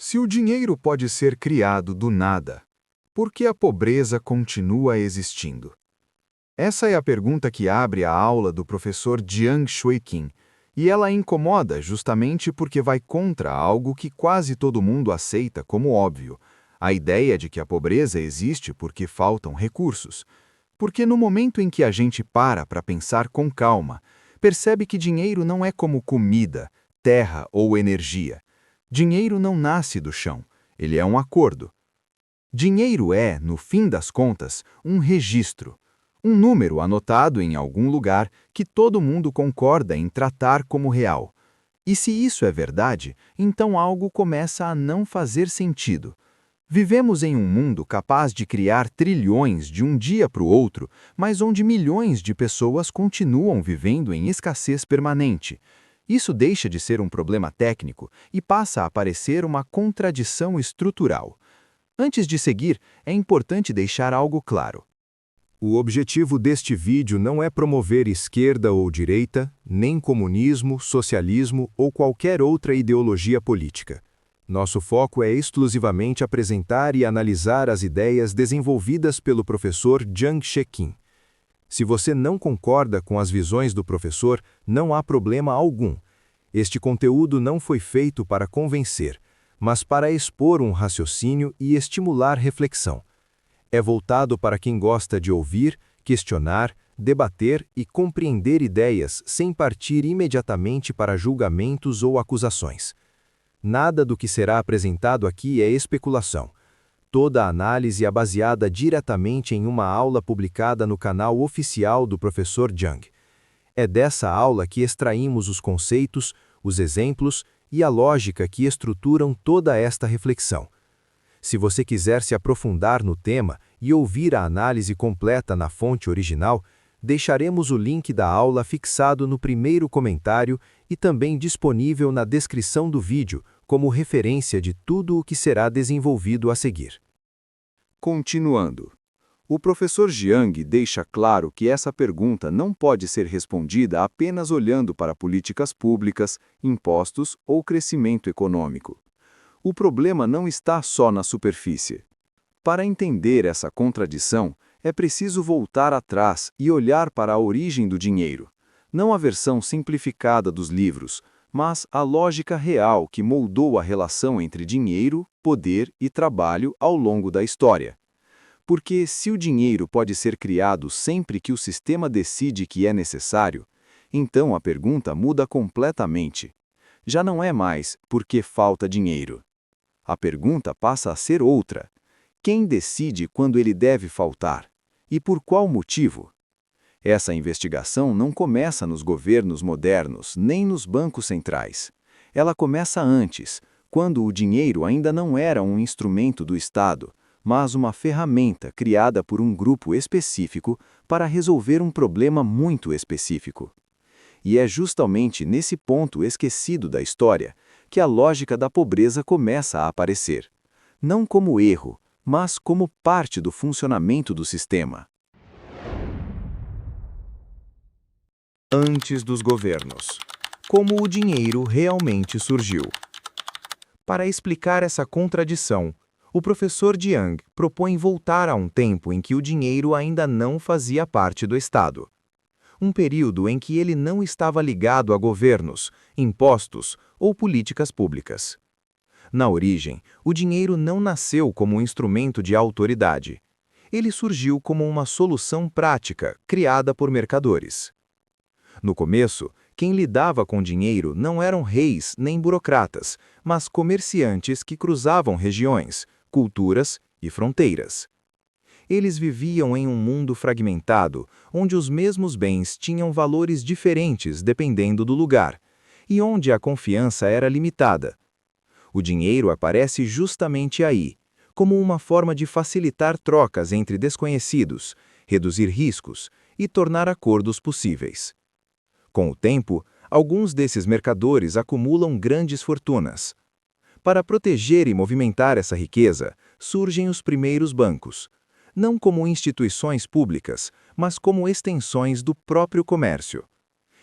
Se o dinheiro pode ser criado do nada, por que a pobreza continua existindo? Essa é a pergunta que abre a aula do professor Jiang Shui-Qin, e ela incomoda justamente porque vai contra algo que quase todo mundo aceita como óbvio, a ideia de que a pobreza existe porque faltam recursos. Porque no momento em que a gente para pensar com calma, percebe que dinheiro não é como comida, terra ou energia. Dinheiro não nasce do chão, ele é um acordo. Dinheiro é, no fim das contas, um registro. Um número anotado em algum lugar que todo mundo concorda em tratar como real. E se isso é verdade, então algo começa a não fazer sentido. Vivemos em um mundo capaz de criar trilhões de um dia para o outro, mas onde milhões de pessoas continuam vivendo em escassez permanente. Isso deixa de ser um problema técnico e passa a parecer uma contradição estrutural. Antes de seguir, é importante deixar algo claro. O objetivo deste vídeo não é promover esquerda ou direita, nem comunismo, socialismo ou qualquer outra ideologia política. Nosso foco é exclusivamente apresentar e analisar as ideias desenvolvidas pelo professor Jiang Shui-Qin. Se você não concorda com as visões do professor, não há problema algum. Este conteúdo não foi feito para convencer, mas para expor um raciocínio e estimular reflexão. É voltado para quem gosta de ouvir, questionar, debater e compreender ideias sem partir imediatamente para julgamentos ou acusações. Nada do que será apresentado aqui é especulação. Toda a análise é baseada diretamente em uma aula publicada no canal oficial do professor Jiang. É dessa aula que extraímos os conceitos, os exemplos e a lógica que estruturam toda esta reflexão. Se você quiser se aprofundar no tema e ouvir a análise completa na fonte original, deixaremos o link da aula fixado no primeiro comentário e também disponível na descrição do vídeo, como referência de tudo o que será desenvolvido a seguir. Continuando. O professor Jiang deixa claro que essa pergunta não pode ser respondida apenas olhando para políticas públicas, impostos ou crescimento econômico. O problema não está só na superfície. Para entender essa contradição, é preciso voltar atrás e olhar para a origem do dinheiro, não a versão simplificada dos livros, mas a lógica real que moldou a relação entre dinheiro, poder e trabalho ao longo da história. Porque se o dinheiro pode ser criado sempre que o sistema decide que é necessário, então a pergunta muda completamente. Já não é mais por que falta dinheiro. A pergunta passa a ser outra. Quem decide quando ele deve faltar? E por qual motivo? Essa investigação não começa nos governos modernos, nem nos bancos centrais. Ela começa antes, quando o dinheiro ainda não era um instrumento do Estado, mas uma ferramenta criada por um grupo específico para resolver um problema muito específico. E é justamente nesse ponto esquecido da história que a lógica da pobreza começa a aparecer. Não como erro, mas como parte do funcionamento do sistema. Antes dos governos. Como o dinheiro realmente surgiu. Para explicar essa contradição, o professor Jiang propõe voltar a um tempo em que o dinheiro ainda não fazia parte do Estado. Um período em que ele não estava ligado a governos, impostos ou políticas públicas. Na origem, o dinheiro não nasceu como um instrumento de autoridade. Ele surgiu como uma solução prática criada por mercadores. No começo, quem lidava com dinheiro não eram reis nem burocratas, mas comerciantes que cruzavam regiões, culturas e fronteiras. Eles viviam em um mundo fragmentado, onde os mesmos bens tinham valores diferentes dependendo do lugar, e onde a confiança era limitada. O dinheiro aparece justamente aí, como uma forma de facilitar trocas entre desconhecidos, reduzir riscos e tornar acordos possíveis. Com o tempo, alguns desses mercadores acumulam grandes fortunas. Para proteger e movimentar essa riqueza, surgem os primeiros bancos, não como instituições públicas, mas como extensões do próprio comércio.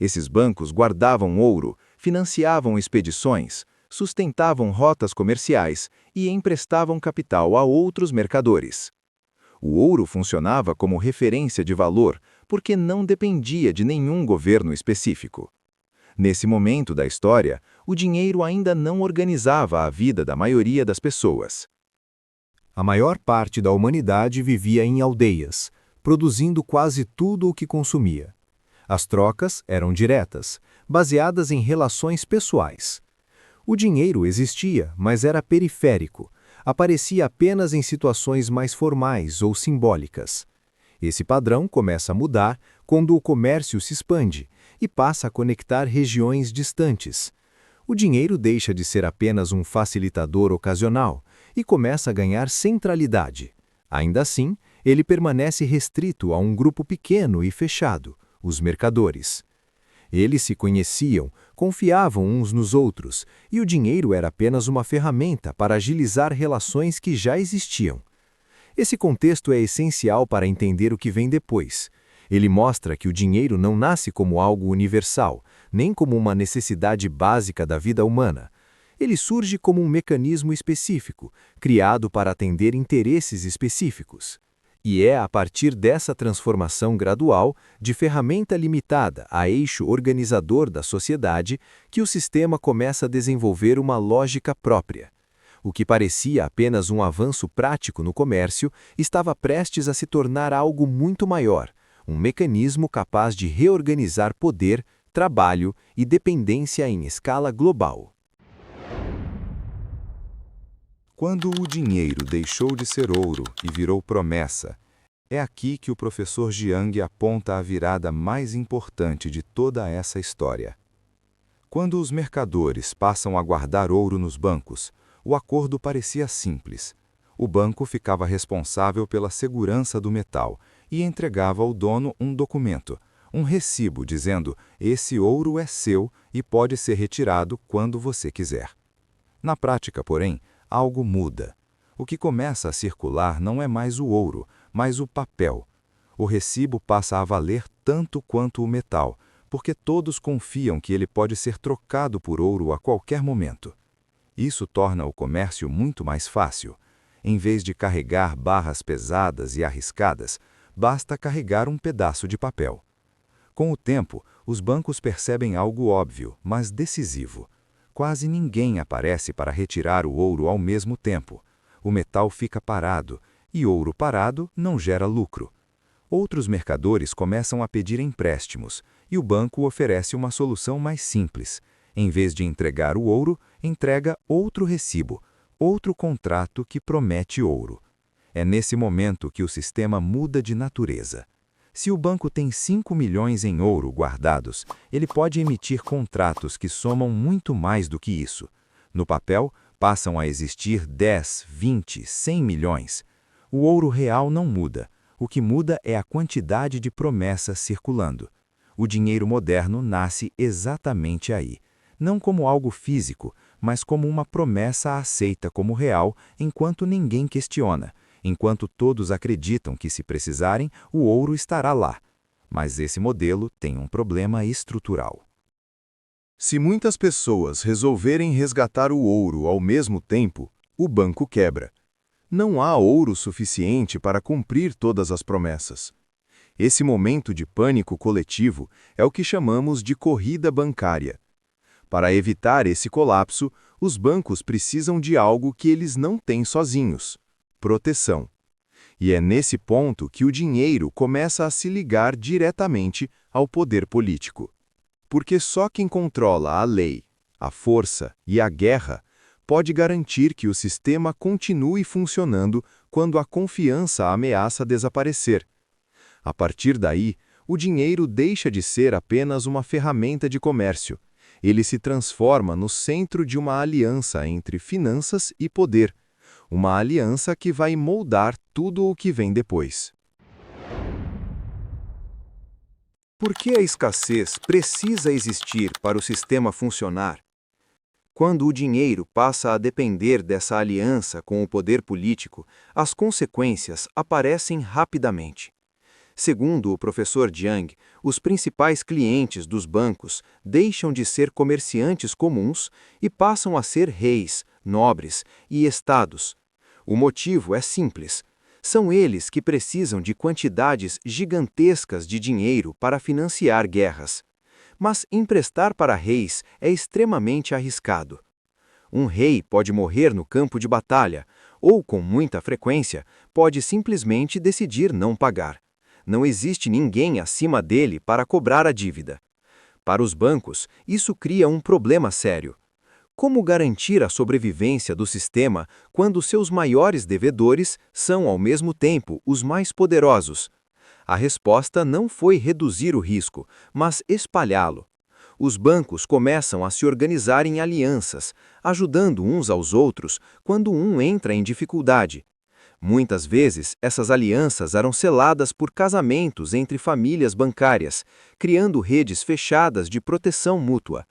Esses bancos guardavam ouro, financiavam expedições, sustentavam rotas comerciais e emprestavam capital a outros mercadores. O ouro funcionava como referência de valor porque não dependia de nenhum governo específico. Nesse momento da história, o dinheiro ainda não organizava a vida da maioria das pessoas. A maior parte da humanidade vivia em aldeias, produzindo quase tudo o que consumia. As trocas eram diretas, baseadas em relações pessoais. O dinheiro existia, mas era periférico, aparecia apenas em situações mais formais ou simbólicas. Esse padrão começa a mudar quando o comércio se expande e passa a conectar regiões distantes. O dinheiro deixa de ser apenas um facilitador ocasional e começa a ganhar centralidade. Ainda assim, ele permanece restrito a um grupo pequeno e fechado, os mercadores. Eles se conheciam, confiavam uns nos outros, e o dinheiro era apenas uma ferramenta para agilizar relações que já existiam. Esse contexto é essencial para entender o que vem depois. Ele mostra que o dinheiro não nasce como algo universal, nem como uma necessidade básica da vida humana. Ele surge como um mecanismo específico, criado para atender interesses específicos. E é a partir dessa transformação gradual, de ferramenta limitada a eixo organizador da sociedade, que o sistema começa a desenvolver uma lógica própria. O que parecia apenas um avanço prático no comércio estava prestes a se tornar algo muito maior, um mecanismo capaz de reorganizar poder, trabalho e dependência em escala global. Quando o dinheiro deixou de ser ouro e virou promessa, é aqui que o professor Jiang aponta a virada mais importante de toda essa história. Quando os mercadores passam a guardar ouro nos bancos, o acordo parecia simples. O banco ficava responsável pela segurança do metal e entregava ao dono um documento, um recibo dizendo: esse ouro é seu e pode ser retirado quando você quiser. Na prática, porém, algo muda. O que começa a circular não é mais o ouro, mas o papel. O recibo passa a valer tanto quanto o metal, porque todos confiam que ele pode ser trocado por ouro a qualquer momento. Isso torna o comércio muito mais fácil. Em vez de carregar barras pesadas e arriscadas, basta carregar um pedaço de papel. Com o tempo, os bancos percebem algo óbvio, mas decisivo. Quase ninguém aparece para retirar o ouro ao mesmo tempo. O metal fica parado, e ouro parado não gera lucro. Outros mercadores começam a pedir empréstimos, e o banco oferece uma solução mais simples. Em vez de entregar o ouro, entrega outro recibo, outro contrato que promete ouro. É nesse momento que o sistema muda de natureza. Se o banco tem 5 milhões em ouro guardados, ele pode emitir contratos que somam muito mais do que isso. No papel, passam a existir 10, 20, 100 milhões. O ouro real não muda. O que muda é a quantidade de promessas circulando. O dinheiro moderno nasce exatamente aí. Não como algo físico, mas como uma promessa aceita como real enquanto ninguém questiona, enquanto todos acreditam que, se precisarem, o ouro estará lá. Mas esse modelo tem um problema estrutural. Se muitas pessoas resolverem resgatar o ouro ao mesmo tempo, o banco quebra. Não há ouro suficiente para cumprir todas as promessas. Esse momento de pânico coletivo é o que chamamos de corrida bancária. Para evitar esse colapso, os bancos precisam de algo que eles não têm sozinhos: proteção. E é nesse ponto que o dinheiro começa a se ligar diretamente ao poder político. Porque só quem controla a lei, a força e a guerra pode garantir que o sistema continue funcionando quando a confiança ameaça desaparecer. A partir daí, o dinheiro deixa de ser apenas uma ferramenta de comércio. Ele se transforma no centro de uma aliança entre finanças e poder, uma aliança que vai moldar tudo o que vem depois. Por que a escassez precisa existir para o sistema funcionar? Quando o dinheiro passa a depender dessa aliança com o poder político, as consequências aparecem rapidamente. Segundo o professor Jiang, os principais clientes dos bancos deixam de ser comerciantes comuns e passam a ser reis, nobres e estados. O motivo é simples. São eles que precisam de quantidades gigantescas de dinheiro para financiar guerras. Mas emprestar para reis é extremamente arriscado. Um rei pode morrer no campo de batalha, ou, com muita frequência, pode simplesmente decidir não pagar. Não existe ninguém acima dele para cobrar a dívida. Para os bancos, isso cria um problema sério. Como garantir a sobrevivência do sistema quando seus maiores devedores são, ao mesmo tempo, os mais poderosos? A resposta não foi reduzir o risco, mas espalhá-lo. Os bancos começam a se organizar em alianças, ajudando uns aos outros quando um entra em dificuldade. Muitas vezes, essas alianças eram seladas por casamentos entre famílias bancárias, criando redes fechadas de proteção mútua.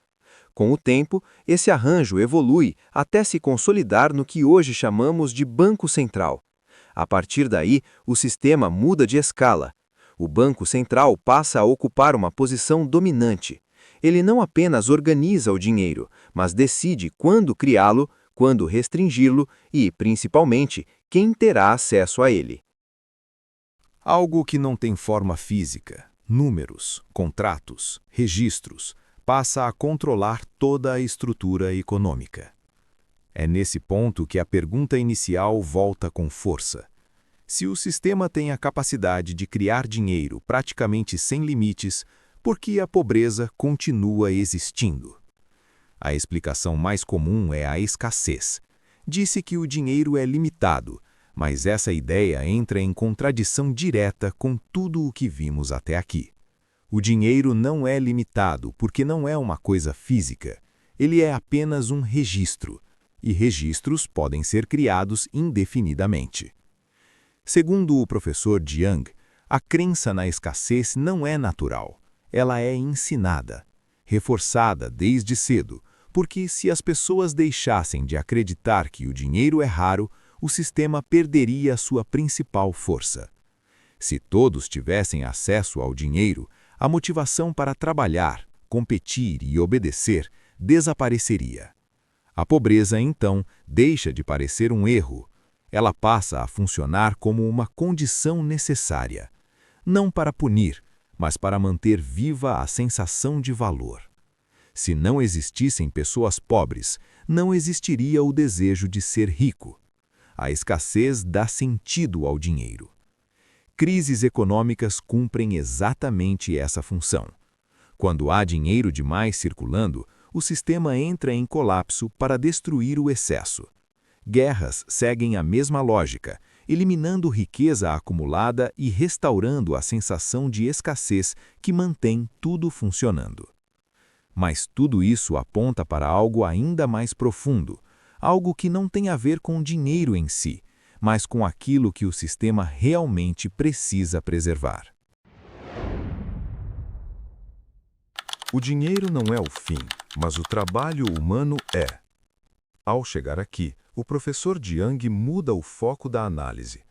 Com o tempo, esse arranjo evolui até se consolidar no que hoje chamamos de Banco Central. A partir daí, o sistema muda de escala. O Banco Central passa a ocupar uma posição dominante. Ele não apenas organiza o dinheiro, mas decide quando criá-lo, quando restringi-lo e, principalmente, quem terá acesso a ele. Algo que não tem forma física, números, contratos, registros, passa a controlar toda a estrutura econômica. É nesse ponto que a pergunta inicial volta com força. Se o sistema tem a capacidade de criar dinheiro praticamente sem limites, por que a pobreza continua existindo? A explicação mais comum é a escassez. Disse que o dinheiro é limitado, mas essa ideia entra em contradição direta com tudo o que vimos até aqui. O dinheiro não é limitado porque não é uma coisa física. Ele é apenas um registro, e registros podem ser criados indefinidamente. Segundo o professor Jiang, a crença na escassez não é natural. Ela é ensinada, reforçada desde cedo, porque se as pessoas deixassem de acreditar que o dinheiro é raro, o sistema perderia sua principal força. Se todos tivessem acesso ao dinheiro, a motivação para trabalhar, competir e obedecer desapareceria. A pobreza, então, deixa de parecer um erro. Ela passa a funcionar como uma condição necessária, não para punir, mas para manter viva a sensação de valor. Se não existissem pessoas pobres, não existiria o desejo de ser rico. A escassez dá sentido ao dinheiro. Crises econômicas cumprem exatamente essa função. Quando há dinheiro demais circulando, o sistema entra em colapso para destruir o excesso. Guerras seguem a mesma lógica, eliminando riqueza acumulada e restaurando a sensação de escassez que mantém tudo funcionando. Mas tudo isso aponta para algo ainda mais profundo, algo que não tem a ver com o dinheiro em si, mas com aquilo que o sistema realmente precisa preservar. O dinheiro não é o fim, mas o trabalho humano é. Ao chegar aqui, o professor Jiang muda o foco da análise.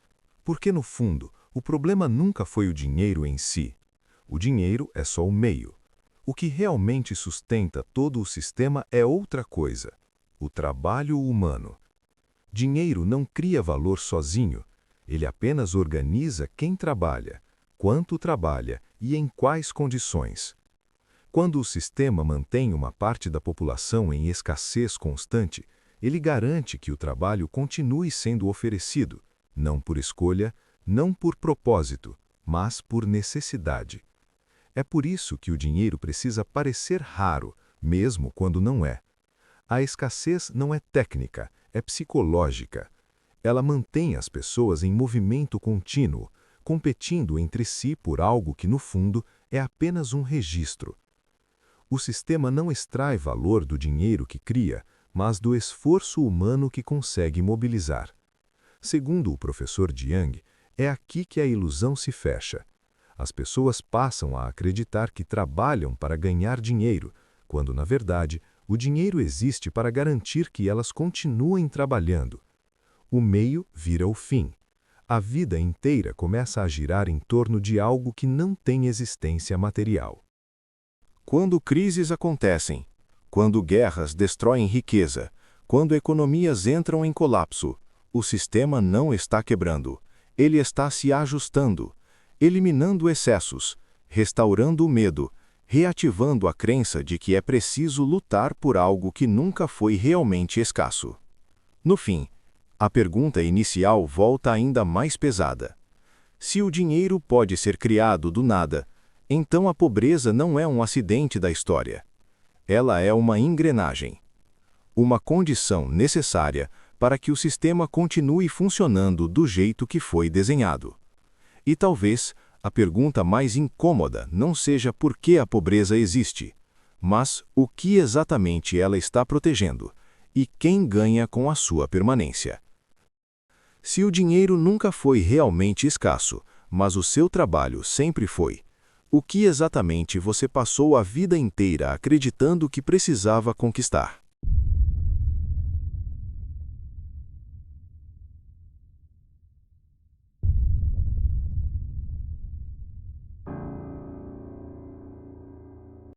Porque, no fundo, o problema nunca foi o dinheiro em si. O dinheiro é só o meio. O que realmente sustenta todo o sistema é outra coisa: o trabalho humano. Dinheiro não cria valor sozinho. Ele apenas organiza quem trabalha, quanto trabalha e em quais condições. Quando o sistema mantém uma parte da população em escassez constante, ele garante que o trabalho continue sendo oferecido, não por escolha, não por propósito, mas por necessidade. É por isso que o dinheiro precisa parecer raro, mesmo quando não é. A escassez não é técnica, é psicológica. Ela mantém as pessoas em movimento contínuo, competindo entre si por algo que, no fundo, é apenas um registro. O sistema não extrai valor do dinheiro que cria, mas do esforço humano que consegue mobilizar. Segundo o professor Jiang, é aqui que a ilusão se fecha. As pessoas passam a acreditar que trabalham para ganhar dinheiro, quando, na verdade, o dinheiro existe para garantir que elas continuem trabalhando. O meio vira o fim. A vida inteira começa a girar em torno de algo que não tem existência material. Quando crises acontecem, quando guerras destroem riqueza, quando economias entram em colapso, o sistema não está quebrando, ele está se ajustando, eliminando excessos, restaurando o medo, reativando a crença de que é preciso lutar por algo que nunca foi realmente escasso. No fim, a pergunta inicial volta ainda mais pesada. Se o dinheiro pode ser criado do nada, então a pobreza não é um acidente da história. Ela é uma engrenagem. Uma condição necessária para que o sistema continue funcionando do jeito que foi desenhado. E talvez a pergunta mais incômoda não seja por que a pobreza existe, mas o que exatamente ela está protegendo e quem ganha com a sua permanência. Se o dinheiro nunca foi realmente escasso, mas o seu trabalho sempre foi, o que exatamente você passou a vida inteira acreditando que precisava conquistar?